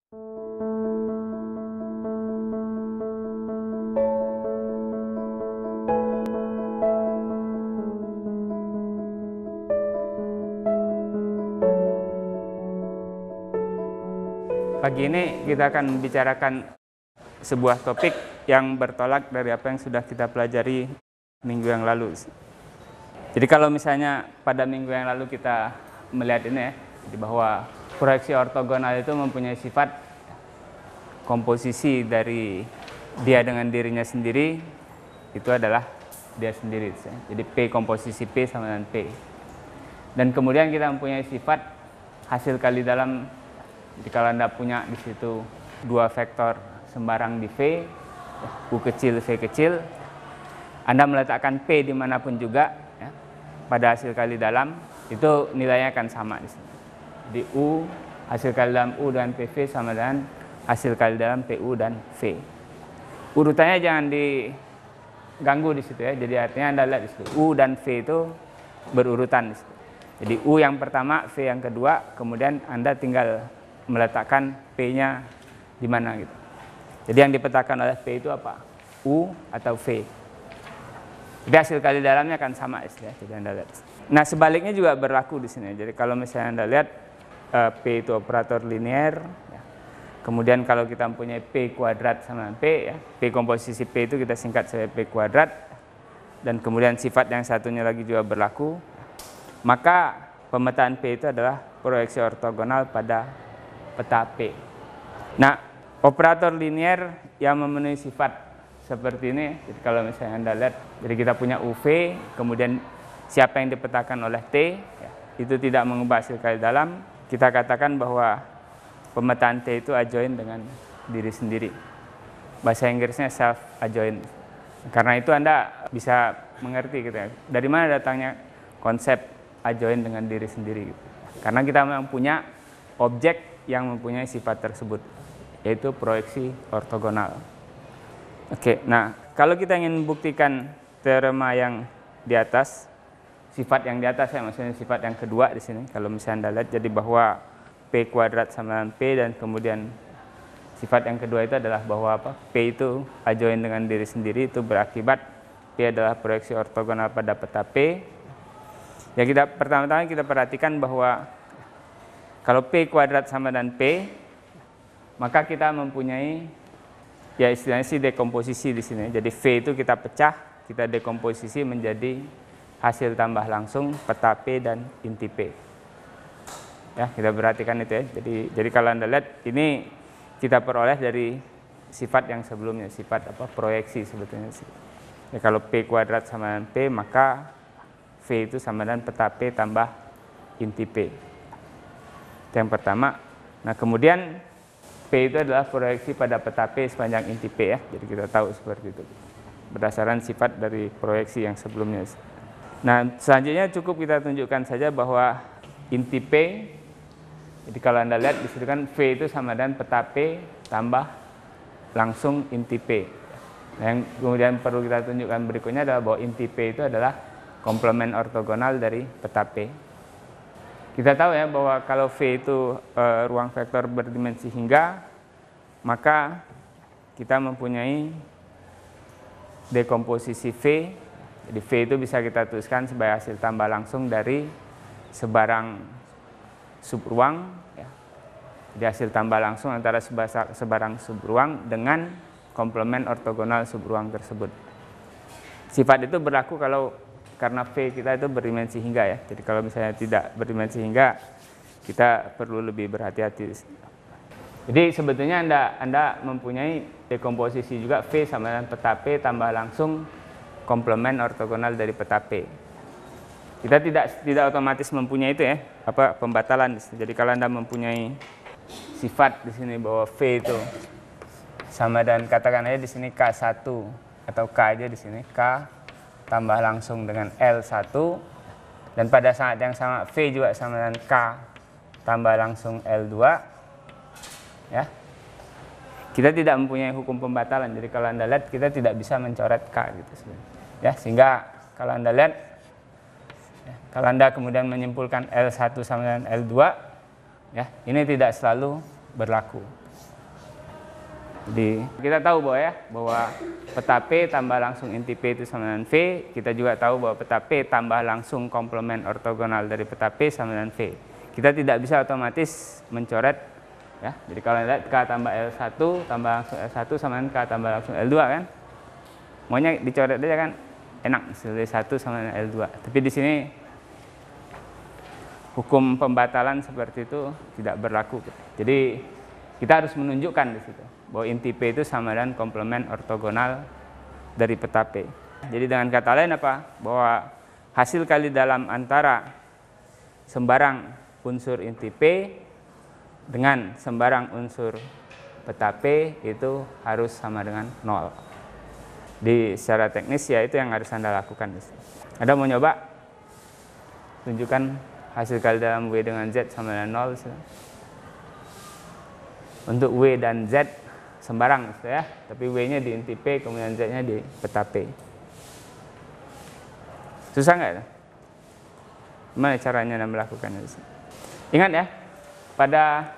Pagi ini kita akan membicarakan sebuah topik yang bertolak dari apa yang sudah kita pelajari minggu yang lalu. Jadi kalau misalnya pada minggu yang lalu kita melihat ini ya, jadi bahwa proyeksi ortogonal itu mempunyai sifat komposisi dari dia dengan dirinya sendiri, itu adalah dia sendiri. Jadi P komposisi P sama dengan P. Dan kemudian kita mempunyai sifat hasil kali dalam. Jadi kalau Anda punya di situ dua vektor sembarang di V, U kecil, V kecil, Anda meletakkan P dimanapun juga, ya, pada hasil kali dalam, itu nilainya akan sama di sini. Jadi U, hasil kali dalam U dan PV sama dengan hasil kali dalam PU dan V. Urutannya jangan diganggu di situ ya, jadi artinya Anda lihat di situ, U dan V itu berurutan di situ. Jadi U yang pertama, V yang kedua, kemudian Anda tinggal meletakkan P-nya di mana gitu. Jadi yang dipetakan oleh P itu apa? U atau V. Jadi hasil kali dalamnya akan sama ya. Jadi Anda lihat. Nah, sebaliknya juga berlaku di sini. Jadi kalau misalnya Anda lihat P itu operator linear, ya. Kemudian kalau kita mempunyai P kuadrat sama P, ya. P komposisi P itu kita singkat sebagai P kuadrat, dan kemudian sifat yang satunya lagi juga berlaku, maka pemetaan P itu adalah proyeksi ortogonal pada peta P. Nah, operator linear yang memenuhi sifat seperti ini, jadi kalau misalnya Anda lihat, jadi kita punya UV, kemudian siapa yang dipetakan oleh T, ya, itu tidak mengubah hasil kali dalam, kita katakan bahwa pemetaan T itu adjoint dengan diri sendiri. Bahasa Inggrisnya self-adjoint. Karena itu Anda bisa mengerti gitu ya, dari mana datangnya konsep adjoint dengan diri sendiri. Gitu. Karena kita memang punya objek yang mempunyai sifat tersebut, yaitu proyeksi ortogonal. Oke, nah kalau kita ingin membuktikan teorema yang di atas, sifat yang di atas ya, maksudnya sifat yang kedua di sini, kalau misalnya Anda lihat, jadi bahwa P kuadrat sama dengan P, dan kemudian sifat yang kedua itu adalah bahwa apa? P itu adjoint dengan diri sendiri, itu berakibat P adalah proyeksi ortogonal pada peta P. Ya, kita pertama-tama kita perhatikan bahwa kalau P kuadrat sama dengan P, maka kita mempunyai, ya istilahnya sih dekomposisi di sini. Jadi V itu kita pecah, kita dekomposisi menjadi hasil tambah langsung peta P dan inti P. Ya, kita perhatikan itu ya. Jadi kalau Anda lihat, ini kita peroleh dari sifat yang sebelumnya, sifat apa? Proyeksi sebetulnya sih. Ya, kalau P kuadrat sama dengan P, maka V itu sama dengan peta P tambah inti P. Itu yang pertama. Nah, kemudian P itu adalah proyeksi pada peta P sepanjang inti P ya. Jadi kita tahu seperti itu. Berdasarkan sifat dari proyeksi yang sebelumnya. Nah, selanjutnya cukup kita tunjukkan saja bahwa inti P, jadi kalau Anda lihat di situ kan V itu sama dengan peta P tambah langsung inti P. Nah, yang kemudian perlu kita tunjukkan berikutnya adalah bahwa inti P itu adalah komplement ortogonal dari peta P. Kita tahu ya bahwa kalau V itu ruang vektor berdimensi hingga, maka kita mempunyai dekomposisi V. Jadi V itu bisa kita tuliskan sebagai hasil tambah langsung dari sebarang subruang. Ya. Jadi hasil tambah langsung antara sebarang subruang dengan komplement ortogonal subruang tersebut. Sifat itu berlaku karena V kita itu berdimensi hingga ya. Jadi kalau misalnya tidak berdimensi hingga, kita perlu lebih berhati-hati. Jadi sebetulnya Anda mempunyai dekomposisi juga V sama dengan peta P tambah langsung komplement ortogonal dari peta P. Kita tidak otomatis mempunyai itu ya, pembatalan. Jadi kalau Anda mempunyai sifat di sini bahwa V itu sama dengan, katakan aja di sini K1 atau K aja di sini, K tambah langsung dengan L1, dan pada saat yang sama V juga sama dengan K tambah langsung L2, ya. Kita tidak mempunyai hukum pembatalan. Jadi kalau Anda lihat, kita tidak bisa mencoret K gitu, ya. Sehingga kalau Anda lihat, ya, kalau Anda kemudian menyimpulkan L1 sama dengan L2, ya, ini tidak selalu berlaku. Jadi kita tahu bahwa peta P tambah langsung inti P itu sama dengan V. Kita juga tahu bahwa peta P tambah langsung komplement ortogonal dari peta P sama dengan V. Kita tidak bisa otomatis mencoret ya. Jadi kalau lihat K tambah L1 tambah langsung L1 sama dengan K tambah langsung L2 kan. Maunya dicoret aja kan. Enak sebagai 1 sama dengan L2. Tapi di sini hukum pembatalan seperti itu tidak berlaku. Jadi kita harus menunjukkan di situ bahwa inti P itu sama dengan komplement ortogonal dari peta P. Jadi dengan kata lain apa? Bahwa hasil kali dalam antara sembarang unsur inti P dengan sembarang unsur peta P itu harus sama dengan 0. Secara teknis ya itu yang harus Anda lakukan. Anda mau nyoba? Tunjukkan hasil kali dalam W dengan Z sama dengan 0. Untuk W dan Z sembarang ya, tapi W-nya di inti P, kemudian Z-nya di peta P. Susah nggak ya? Gimana caranya Anda melakukannya? Ingat ya, pada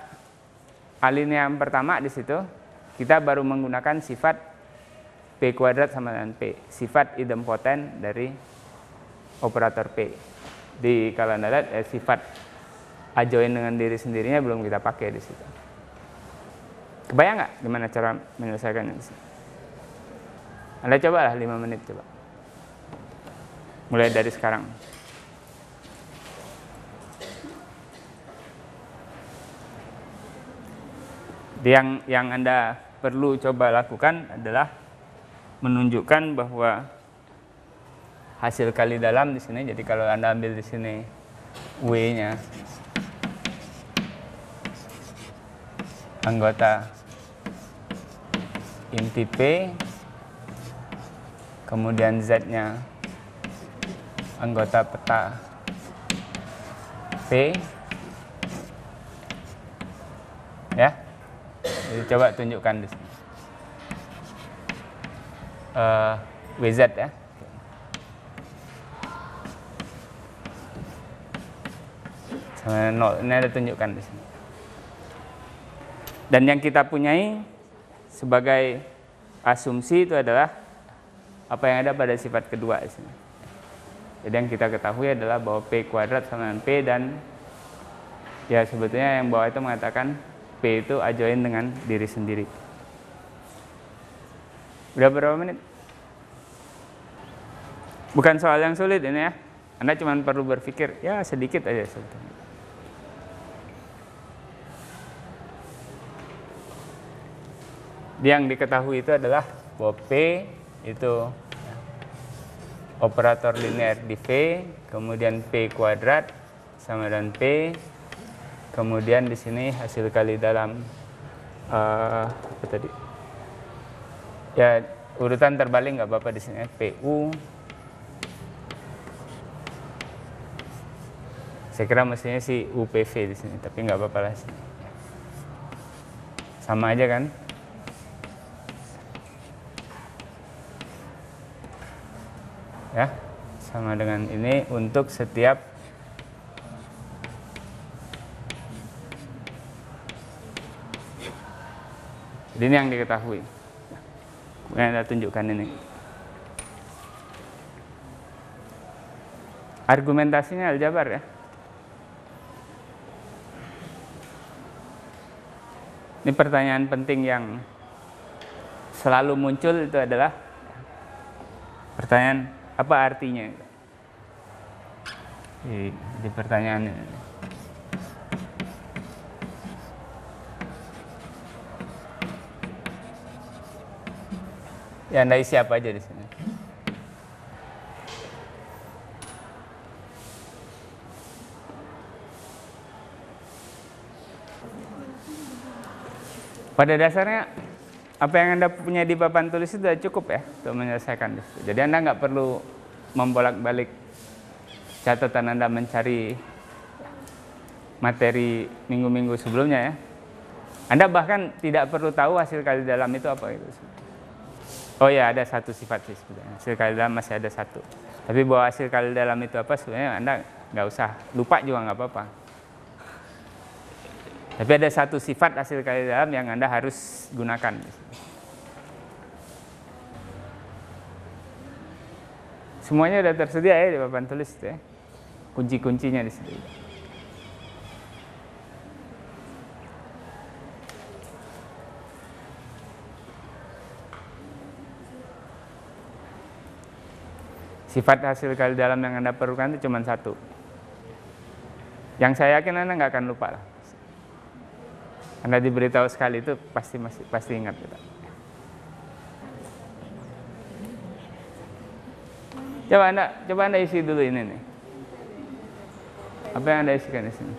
alinea yang pertama di situ kita baru menggunakan sifat P kuadrat sama dengan P, sifat idempoten dari operator P. Kalau Anda lihat sifat adjoin dengan diri sendirinya belum kita pakai di situ. Kebayang nggak gimana cara menyelesaikannya? Anda cobalah 5 menit coba. Mulai dari sekarang. Yang Anda perlu coba lakukan adalah menunjukkan bahwa hasil kali dalam di sini. Jadi kalau Anda ambil di sini W-nya anggota inti P, kemudian Z-nya anggota peta P, ya. Jadi coba tunjukkan di sini WZ ya. Sama 0, ini ada tunjukkan di sini. Dan yang kita punyai sebagai asumsi itu adalah apa yang ada pada sifat kedua di sini. Jadi yang kita ketahui adalah bahwa P kuadrat sama dengan P, dan ya sebetulnya yang bawah itu mengatakan P itu adjoin dengan diri sendiri. Udah berapa menit? Bukan soal yang sulit ini ya. Anda cuma perlu berpikir ya sedikit aja sebetulnya. Yang diketahui itu adalah bahwa P itu operator linear di V, kemudian P kuadrat sama dengan P, kemudian di sini hasil kali dalam apa tadi? Ya urutan terbalik nggak apa-apa di sini. PU. Saya kira mestinya sih UPV di sini, tapi nggak apa-apa lah. Sama aja kan? Ya, sama dengan ini untuk setiap ini yang diketahui. Yang Anda tunjukkan ini. Argumentasinya aljabar ya. Ini pertanyaan penting yang selalu muncul itu adalah pertanyaan apa artinya? Di pertanyaan ini. Ya Anda isi apa aja di sini. Pada dasarnya apa yang Anda punya di papan tulis itu sudah cukup ya untuk menyelesaikan itu. Jadi Anda nggak perlu membolak-balik catatan Anda mencari materi minggu-minggu sebelumnya ya. Anda bahkan tidak perlu tahu hasil kali dalam itu apa itu. Oh ya, ada satu sifat sih sebenarnya. Hasil kali dalam masih ada satu. Tapi bahwa hasil kali dalam itu apa sebenarnya Anda nggak usah lupa juga nggak apa-apa. Tapi ada satu sifat hasil kali dalam yang Anda harus gunakan. Semuanya sudah tersedia ya di papan tulis ya. Kunci-kuncinya di situ. Sifat hasil kali dalam yang Anda perlukan itu cuma satu. Yang saya yakin Anda nggak akan lupa lah. Anda diberitahu sekali itu pasti ingat gitu. Coba Anda isi dulu ini nih. Apa yang Anda isikan di sini?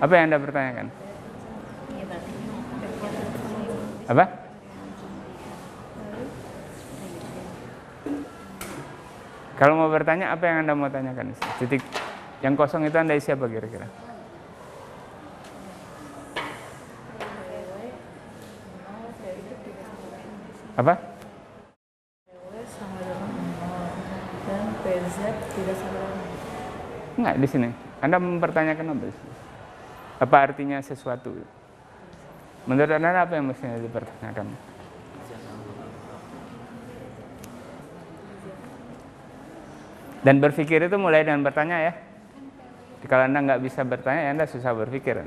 Apa yang Anda pertanyakan? Apa? Kalau mau bertanya, apa yang Anda mau tanyakan? Titik yang kosong itu Anda isi apa kira-kira? Apa? Enggak, di sini. Anda mempertanyakan apa? Apa artinya sesuatu? Menurut Anda apa yang mestinya dipertanyakan? Dan berpikir itu mulai dengan bertanya ya. Kalau Anda nggak bisa bertanya, Anda susah berpikir.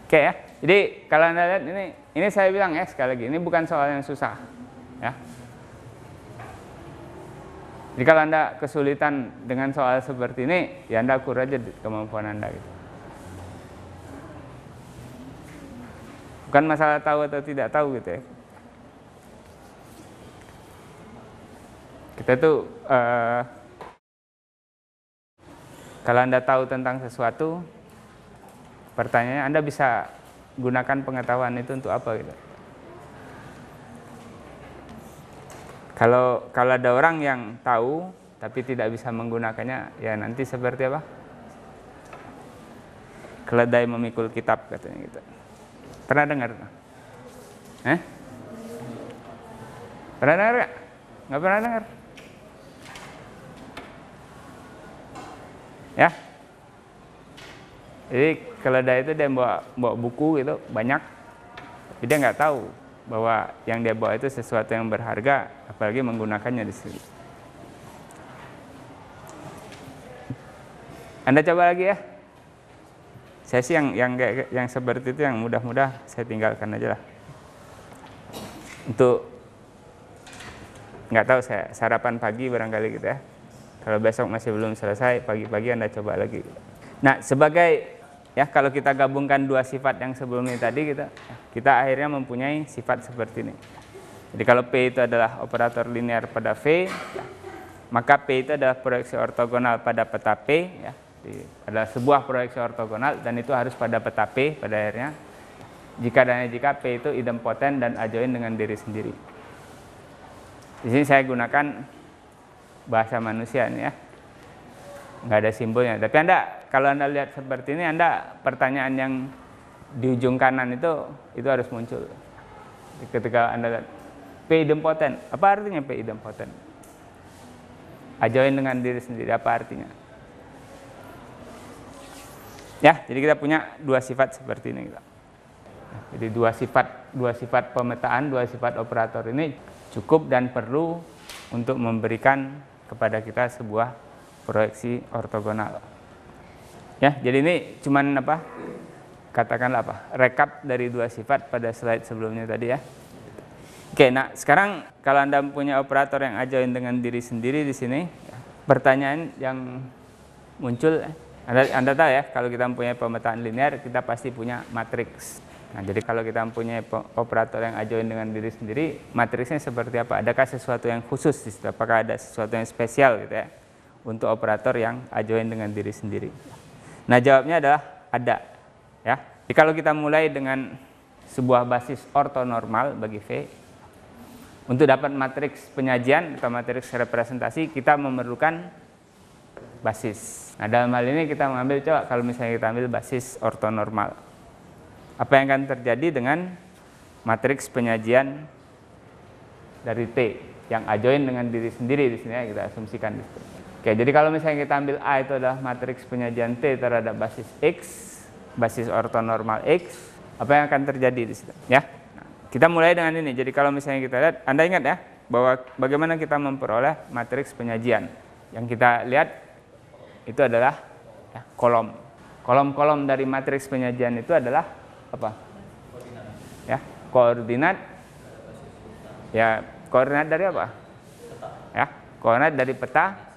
Oke ya. Jadi kalau Anda lihat ini saya bilang ya sekali lagi, ini bukan soal yang susah. Ya. Jadi kalau Anda kesulitan dengan soal seperti ini, ya Anda ukur aja kemampuan Anda gitu. Bukan masalah tahu atau tidak tahu gitu ya. Kita tuh kalau Anda tahu tentang sesuatu, pertanyaannya Anda bisa gunakan pengetahuan itu untuk apa gitu. Kalau ada orang yang tahu tapi tidak bisa menggunakannya, ya nanti seperti apa? Keledai memikul kitab katanya gitu. Pernah dengar? Pernah dengar nggak? Nggak pernah dengar? Ya. Jadi keledai itu dia bawa buku gitu banyak, tapi dia nggak tahu bahwa yang dia bawa itu sesuatu yang berharga, apalagi menggunakannya di sini. Anda coba lagi ya. Saya sih yang seperti itu yang mudah-mudah saya tinggalkan aja lah. Untuk nggak tahu saya sarapan pagi barangkali gitu ya. Kalau besok masih belum selesai, pagi-pagi Anda coba lagi. Nah, sebagai ya kalau kita gabungkan dua sifat yang sebelumnya tadi kita akhirnya mempunyai sifat seperti ini. Jadi kalau P itu adalah operator linear pada V, maka P itu adalah proyeksi ortogonal pada peta P ya. Adalah sebuah proyeksi ortogonal dan itu harus pada peta P pada akhirnya. Jika dan jika P itu idempoten dan adjoint dengan diri sendiri. Di sini saya gunakan bahasa manusia nih ya. Nggak ada simbolnya. Tapi kalau Anda lihat seperti ini, pertanyaan yang di ujung kanan itu harus muncul. Ketika Anda lihat P idempoten, apa artinya P idempoten? Adjoint dengan diri sendiri, apa artinya? Ya, jadi kita punya dua sifat seperti ini. Jadi dua sifat pemetaan, dua sifat operator ini cukup dan perlu untuk memberikan kepada kita sebuah proyeksi ortogonal. Ya, jadi ini cuman katakanlah rekap dari dua sifat pada slide sebelumnya tadi ya. Oke, nah sekarang kalau Anda punya operator yang adjoint dengan diri sendiri di sini, pertanyaan yang muncul, Anda tahu ya, kalau kita mempunyai pemetaan linear, kita pasti punya matriks. Nah, jadi kalau kita mempunyai operator yang adjoint dengan diri sendiri, matriksnya seperti apa? Adakah sesuatu yang khusus di situ? Apakah ada sesuatu yang spesial gitu ya untuk operator yang adjoint dengan diri sendiri? Nah, jawabnya adalah ada. Ya. Jadi kalau kita mulai dengan sebuah basis ortonormal bagi V, untuk dapat matriks penyajian atau matriks representasi, kita memerlukan basis. Nah, dalam hal ini kita mengambil, coba kalau misalnya kita ambil basis ortonormal. Apa yang akan terjadi dengan matriks penyajian dari T yang adjoin dengan diri sendiri di sini ya, kita asumsikan di situ. Oke, jadi kalau misalnya kita ambil A itu adalah matriks penyajian T terhadap basis X, basis ortonormal X, apa yang akan terjadi di situ ya? Nah, kita mulai dengan ini. Jadi kalau misalnya kita lihat, Anda ingat ya bahwa bagaimana kita memperoleh matriks penyajian. Yang kita lihat itu adalah ya, kolom. Kolom-kolom dari matriks penyajian itu adalah apa? Ya, koordinat. Ya, koordinat dari apa? Ya, koordinat dari peta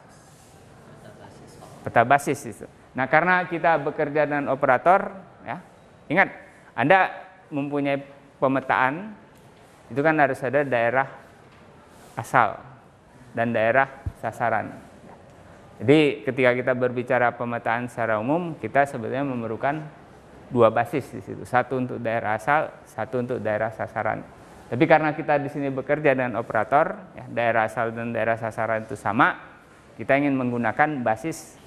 basis itu. Nah, karena kita bekerja dengan operator, ya, ingat, Anda mempunyai pemetaan, itu kan harus ada daerah asal dan daerah sasaran. Jadi, ketika kita berbicara pemetaan secara umum, kita sebetulnya memerlukan dua basis di situ, satu untuk daerah asal, satu untuk daerah sasaran. Tapi karena kita di sini bekerja dengan operator, ya, daerah asal dan daerah sasaran itu sama, kita ingin menggunakan basis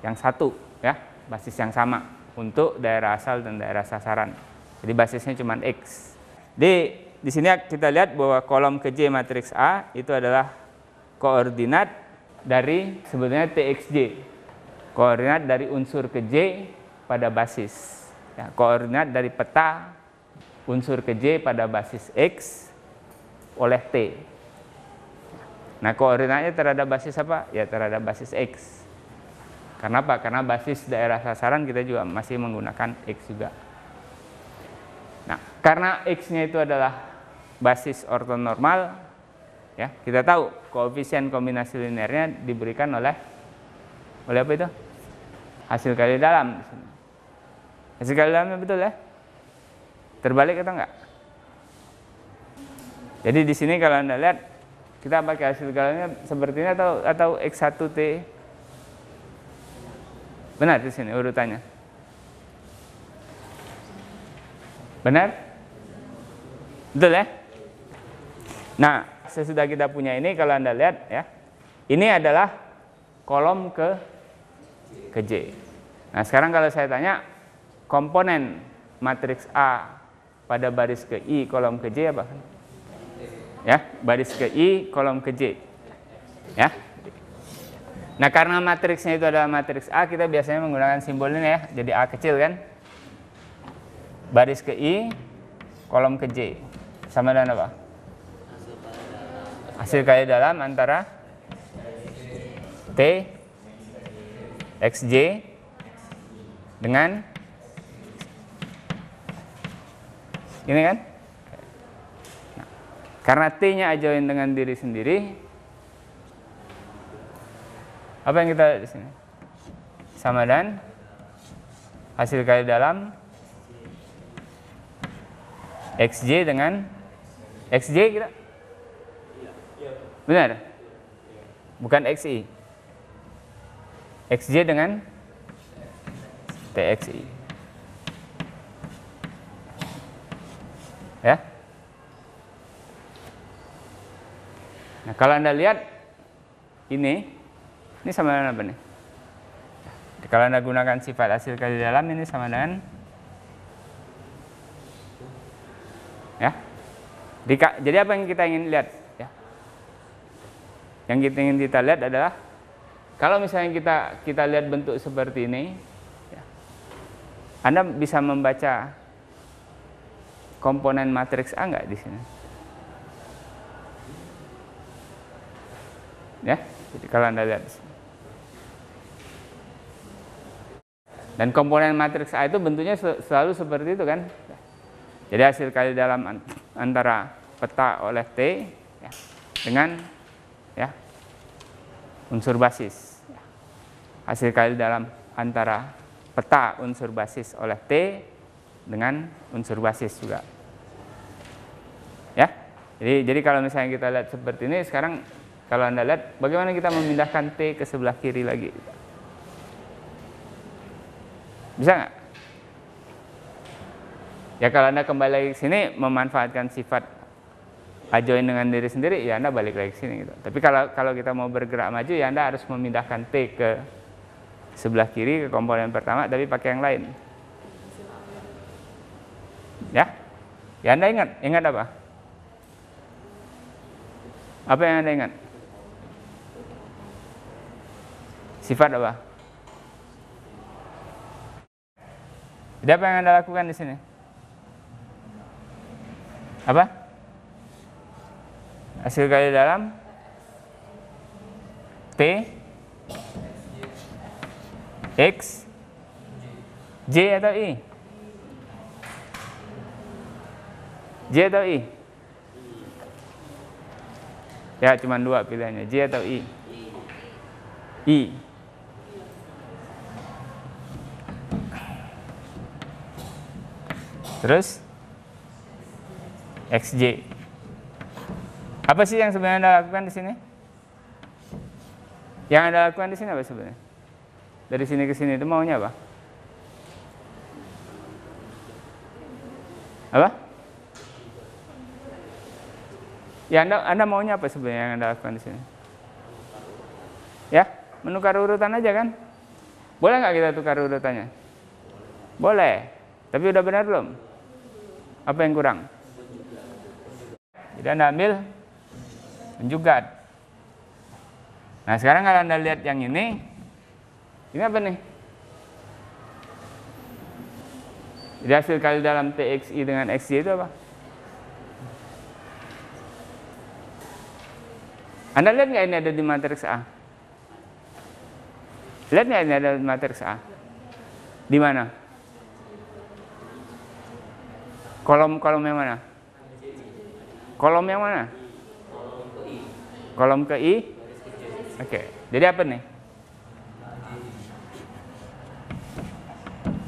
yang satu, ya, basis yang sama untuk daerah asal dan daerah sasaran. Jadi basisnya cuma X. Di sini kita lihat bahwa kolom ke-J matriks A itu adalah koordinat dari sebetulnya TXJ, koordinat dari unsur ke-J pada basis. Ya, koordinat dari peta unsur ke-J pada basis X oleh T. Nah, koordinatnya terhadap basis apa? Ya, terhadap basis X. Karena apa? Karena basis daerah sasaran kita juga masih menggunakan X juga. Nah, karena X-nya itu adalah basis ortonormal, ya, kita tahu koefisien kombinasi linearnya diberikan oleh apa itu? Hasil kali dalam. Hasil kali dalamnya betul ya? Terbalik atau enggak? Jadi di sini kalau Anda lihat, kita pakai hasil kali dalamnya seperti ini atau X1T. Benar di sini urutannya. Benar? Betul ya? Nah, sesudah kita punya ini, kalau Anda lihat ya, ini adalah kolom ke J. Nah, sekarang kalau saya tanya, komponen matriks A pada baris ke I kolom ke J apa? Ya, baris ke I kolom ke J. Ya. Nah, karena matriksnya itu adalah matriks A, kita biasanya menggunakan simbol ini ya. Jadi A kecil kan. Baris ke I, kolom ke J. Sama dengan apa? Hasil kali dalam antara T XJ dengan ini kan. Nah, karena T-nya adjoin dengan diri sendiri, apa yang kita lihat di sini? Sama dengan hasil kali dalam XJ dengan XJ kita. Benar? Bukan XI. XJ dengan TXI. Ya. Nah, kalau Anda lihat ini sama dengan apa nih? Kalau Anda gunakan sifat hasil kali dalam, ini sama dengan ya. Jadi apa yang kita ingin lihat ya? Yang ingin kita lihat adalah kalau misalnya kita lihat bentuk seperti ini ya, Anda bisa membaca komponen matriks A nggak di sini? Ya, jadi kalau Anda lihat di sini. Dan komponen matriks A itu bentuknya selalu seperti itu kan. Jadi hasil kali dalam antara peta oleh T ya, dengan ya, unsur basis. Hasil kali dalam antara peta unsur basis oleh T dengan unsur basis juga. Ya. Jadi kalau misalnya kita lihat seperti ini, sekarang kalau Anda lihat bagaimana kita memindahkan T ke sebelah kiri lagi. Bisa nggak? Ya kalau Anda kembali lagi ke sini memanfaatkan sifat adjoin dengan diri sendiri, ya Anda balik lagi ke sini gitu. Tapi kalau kita mau bergerak maju, ya Anda harus memindahkan T ke sebelah kiri ke komponen pertama, tapi pakai yang lain. Ya? Ya Anda ingat apa? Apa yang Anda ingat? Sifat apa? Jadi apa yang Anda lakukan di sini? Apa? Hasil kali dalam P X J atau I? J atau I? Ya, cuma dua pilihannya, J atau I? I. Terus XJ. Apa sih yang sebenarnya Anda lakukan di sini? Yang Anda lakukan di sini apa sebenarnya? Dari sini ke sini itu maunya apa? Apa? Ya, Anda maunya apa sebenarnya yang Anda lakukan di sini? Ya, menukar urutan aja kan? Boleh nggak kita tukar urutannya? Boleh. Tapi udah benar belum? Apa yang kurang? Jadi Anda ambil menjugat. Nah, sekarang kalau Anda lihat yang ini apa nih? Jadi hasil kali dalam TXI dengan XY itu apa? Anda lihat nggak ini ada di matriks A? Lihat nggak ini ada di matriks A? Di mana? Kolom yang mana? Kolom yang mana? Kolom ke I? Oke, jadi apa nih?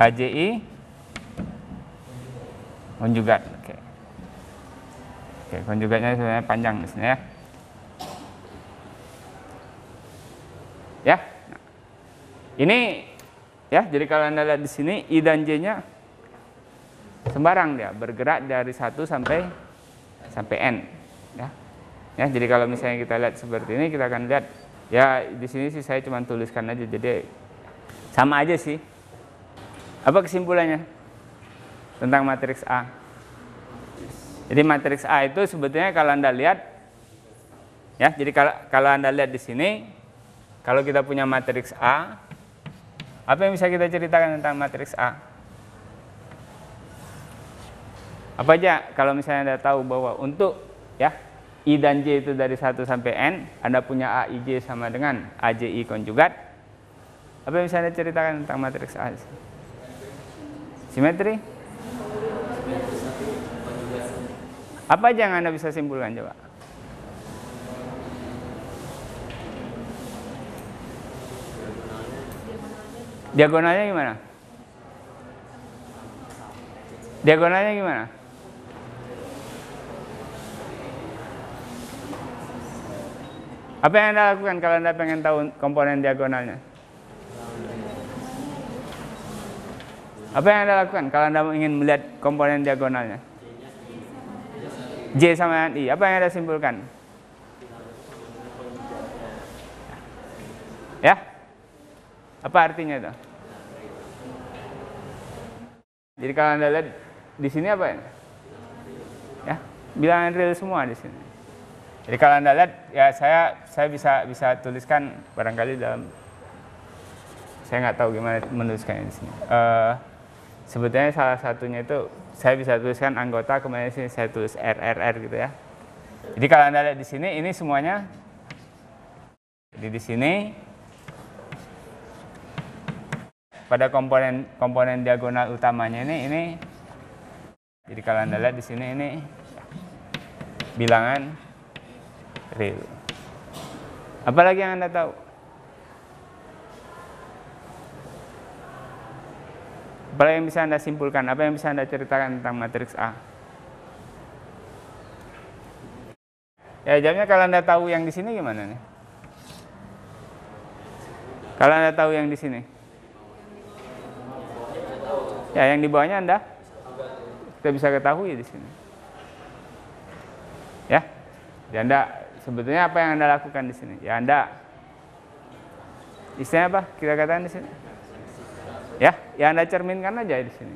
AJI konjugat. Oke, konjugatnya sebenarnya panjang di sini ya. Ya, nah, ini ya. Jadi kalau Anda lihat di sini I dan J-nya sembarang dia, bergerak dari 1 sampai N. Ya, ya. Jadi kalau misalnya kita lihat seperti ini, kita akan lihat ya di sini sih saya cuma tuliskan aja. Jadi sama aja sih. Apa kesimpulannya tentang matriks A? Jadi matriks A itu sebetulnya kalau Anda lihat, ya. Jadi kalau Anda lihat di sini. Kalau kita punya matriks A, apa yang bisa kita ceritakan tentang matriks A? Apa aja kalau misalnya Anda tahu bahwa untuk ya I dan J itu dari 1 sampai N, Anda punya AIJ sama dengan AJI konjugat. Apa yang bisa Anda ceritakan tentang matriks A? Simetri? Apa aja yang Anda bisa simpulkan coba? Diagonalnya gimana? Diagonalnya gimana? Apa yang Anda lakukan kalau Anda pengen tahu komponen diagonalnya? Apa yang Anda lakukan kalau Anda ingin melihat komponen diagonalnya? J sama I. Apa yang Anda simpulkan? Ya? Apa artinya itu? Jadi kalau Anda lihat di sini apa ya? Ya, bilangan real semua di sini. Jadi kalau Anda lihat ya saya bisa tuliskan barangkali dalam, saya nggak tahu gimana menuliskannya di sini. Sebetulnya salah satunya itu saya bisa tuliskan anggota, kemudian di sini saya tulis RRR gitu ya. Jadi kalau Anda lihat di sini ini semuanya. Jadi di sini pada komponen diagonal utamanya ini. Jadi kalau Anda lihat di sini ini bilangan real. Apalagi yang Anda tahu? Apalagi yang bisa Anda simpulkan? Apa yang bisa Anda ceritakan tentang matriks A? Ya, jawabnya kalau Anda tahu yang di sini gimana nih? Kalau Anda tahu yang di sini? Ya, yang di bawahnya Anda kita bisa ketahui di sini. Ya. Jadi Anda sebetulnya apa yang Anda lakukan di sini? Ya, Anda istilahnya apa? Kita katakan di sini. Ya, Anda cerminkan aja di sini.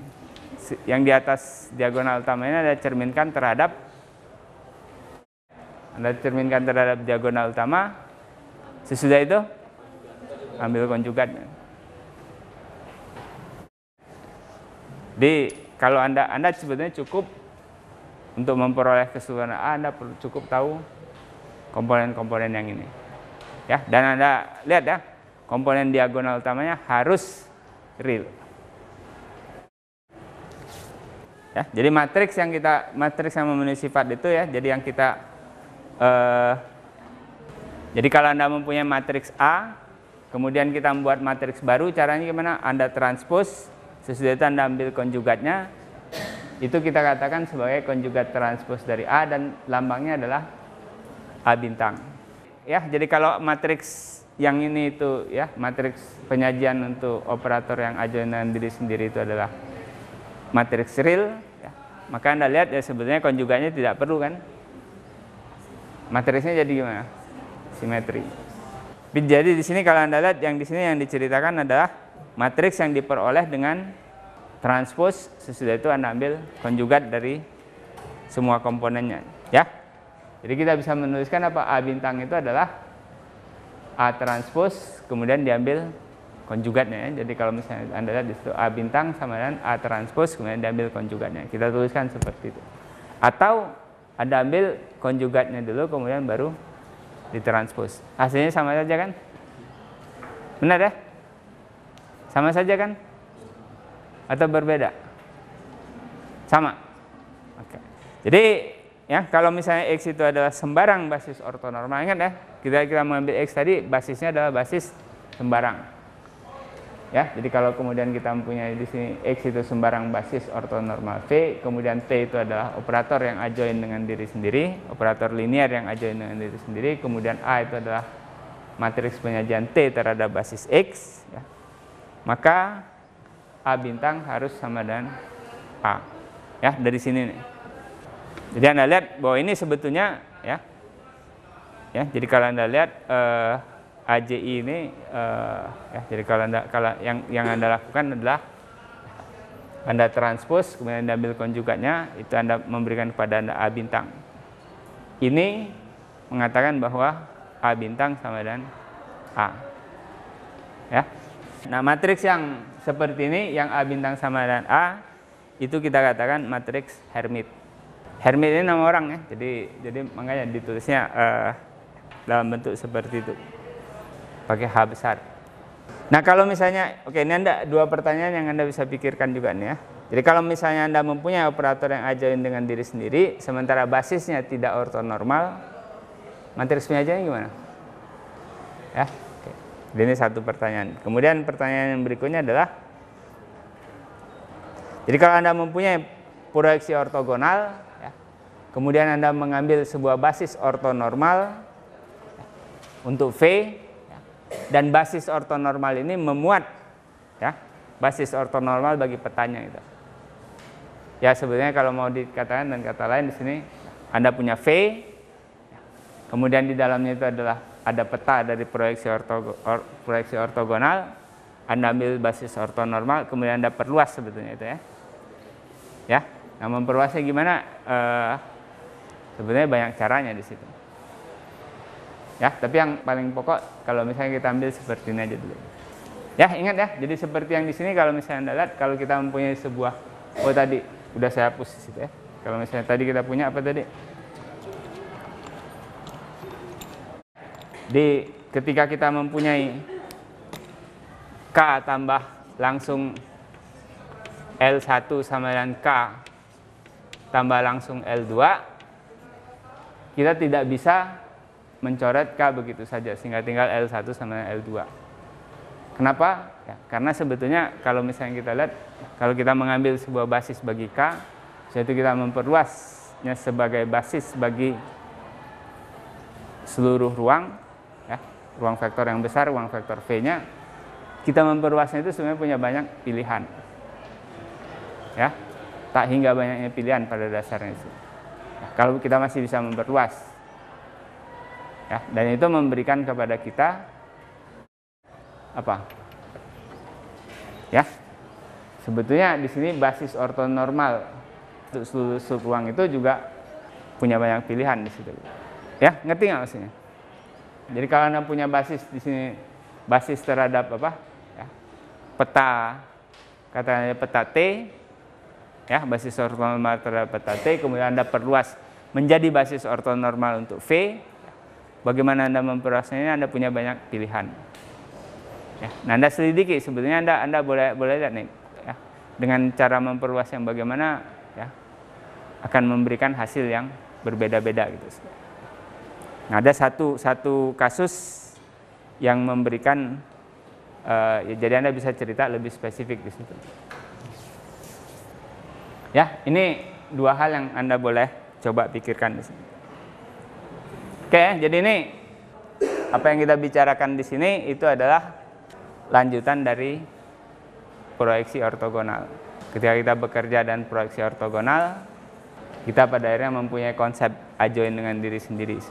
Yang di atas diagonal utama ini Anda cerminkan terhadap Anda cerminkan terhadap diagonal utama. Sesudah itu ambil konjugatnya. Jadi kalau Anda sebetulnya cukup untuk memperoleh keseluruhan A, Anda perlu cukup tahu komponen-komponen yang ini. Ya, dan Anda lihat ya, komponen diagonal utamanya harus real. Ya, jadi matriks yang memenuhi sifat itu ya, jadi yang kita jadi kalau Anda mempunyai matriks A, kemudian kita membuat matriks baru, caranya gimana? Anda transpose, sesudah itu Anda ambil konjugatnya, itu kita katakan sebagai konjugat transpose dari A dan lambangnya adalah A bintang. Ya, jadi kalau matriks yang ini itu ya, matriks penyajian untuk operator yang adjoint dengan diri sendiri itu adalah matriks real, ya, maka Anda lihat ya sebetulnya konjugatnya tidak perlu kan? Matriksnya jadi gimana? Simetri. Jadi di sini kalau Anda lihat yang di sini yang diceritakan adalah matriks yang diperoleh dengan transpose, sesudah itu Anda ambil konjugat dari semua komponennya, ya. Jadi kita bisa menuliskan apa? A bintang itu adalah A transpose, kemudian diambil konjugatnya ya. Jadi kalau misalnya Anda lihat di situ A bintang sama dengan A transpose, kemudian diambil konjugatnya. Kita tuliskan seperti itu. Atau Anda ambil konjugatnya dulu, kemudian baru ditranspose. Hasilnya sama saja kan? Benar ya? Sama saja kan? Atau berbeda? Sama. Oke. Jadi ya kalau misalnya X itu adalah sembarang basis ortonormal, ingat ya, kita mengambil X tadi basisnya adalah basis sembarang. Ya, jadi kalau kemudian kita mempunyai di sini X itu sembarang basis ortonormal V, kemudian T itu adalah operator yang adjoint dengan diri sendiri, operator linear yang adjoint dengan diri sendiri, kemudian A itu adalah matriks penyajian T terhadap basis X, ya, maka A bintang harus sama dengan A. Ya, dari sini nih. Jadi Anda lihat bahwa ini sebetulnya ya, jadi kalau Anda lihat AJI ini ya, jadi kalau yang Anda lakukan adalah Anda transpose, kemudian Anda ambil konjugatnya, itu Anda memberikan kepada Anda A bintang. Ini mengatakan bahwa A bintang sama dengan A. Ya. Nah, matriks yang seperti ini yang A bintang sama dengan A itu kita katakan matriks Hermite. Hermite ini nama orang ya. Jadi makanya ditulisnya dalam bentuk seperti itu. Pakai H besar. Nah, kalau misalnya, oke, ini Anda dua pertanyaan yang Anda bisa pikirkan juga nih ya. Jadi kalau misalnya Anda mempunyai operator yang adjoint dengan diri sendiri, sementara basisnya tidak ortonormal, matriks penyajiannya gimana? Ya, oke. Jadi ini satu pertanyaan. Kemudian pertanyaan yang berikutnya adalah, jadi kalau Anda mempunyai proyeksi ortogonal, ya, kemudian Anda mengambil sebuah basis ortonormal ya, untuk V, dan basis ortonormal ini memuat ya, basis ortonormal bagi petanya itu. Ya, sebenarnya kalau mau dikatakan dan kata lain di sini Anda punya V, kemudian di dalamnya itu adalah ada peta dari proyeksi ortogonal, Anda ambil basis ortonormal, kemudian Anda perluas sebetulnya itu ya. Ya, nah memperluasnya gimana? Sebenarnya banyak caranya di situ. Ya, tapi yang paling pokok kalau misalnya kita ambil seperti ini aja dulu. Ya, ingat ya. Jadi seperti yang di sini kalau misalnya Anda lihat, kalau kita mempunyai sebuah, tadi udah saya hapus di situ ya. Kalau misalnya tadi kita punya apa tadi? Ketika kita mempunyai K tambah langsung L1 sama dengan K tambah langsung L2, kita tidak bisa mencoret K begitu saja sehingga tinggal L1 sama L2. Kenapa? Ya, karena sebetulnya kalau misalnya kita lihat, kalau kita mengambil sebuah basis bagi K, yaitu kita memperluasnya sebagai basis bagi seluruh ruang, ya, ruang vektor yang besar, ruang vektor V-nya, kita memperluasnya itu sebenarnya punya banyak pilihan. Ya, tak hingga banyaknya pilihan pada dasarnya itu. Ya, kalau kita masih bisa memperluas. Ya, dan itu memberikan kepada kita apa? Ya, sebetulnya di sini basis ortonormal untuk seluruh ruang itu juga punya banyak pilihan di situ. Ya, ngerti nggak maksudnya? Jadi kalau Anda punya basis di sini, basis terhadap apa? Ya, peta, katakanlah peta T, ya, basis ortonormal terhadap peta T, kemudian Anda perluas menjadi basis ortonormal untuk V. Bagaimana Anda memperluasnya? Anda punya banyak pilihan. Ya, nah Anda selidiki, sebetulnya Anda boleh lihat nih, ya, dengan cara memperluas yang bagaimana, ya, akan memberikan hasil yang berbeda-beda gitu. Nah, ada satu kasus yang memberikan, ya, jadi Anda bisa cerita lebih spesifik di situ. Ya, ini dua hal yang Anda boleh coba pikirkan di sini. Oke, jadi ini apa yang kita bicarakan di sini itu adalah lanjutan dari proyeksi ortogonal. Ketika kita bekerja dan proyeksi ortogonal, kita pada akhirnya mempunyai konsep adjoint dengan diri sendiri.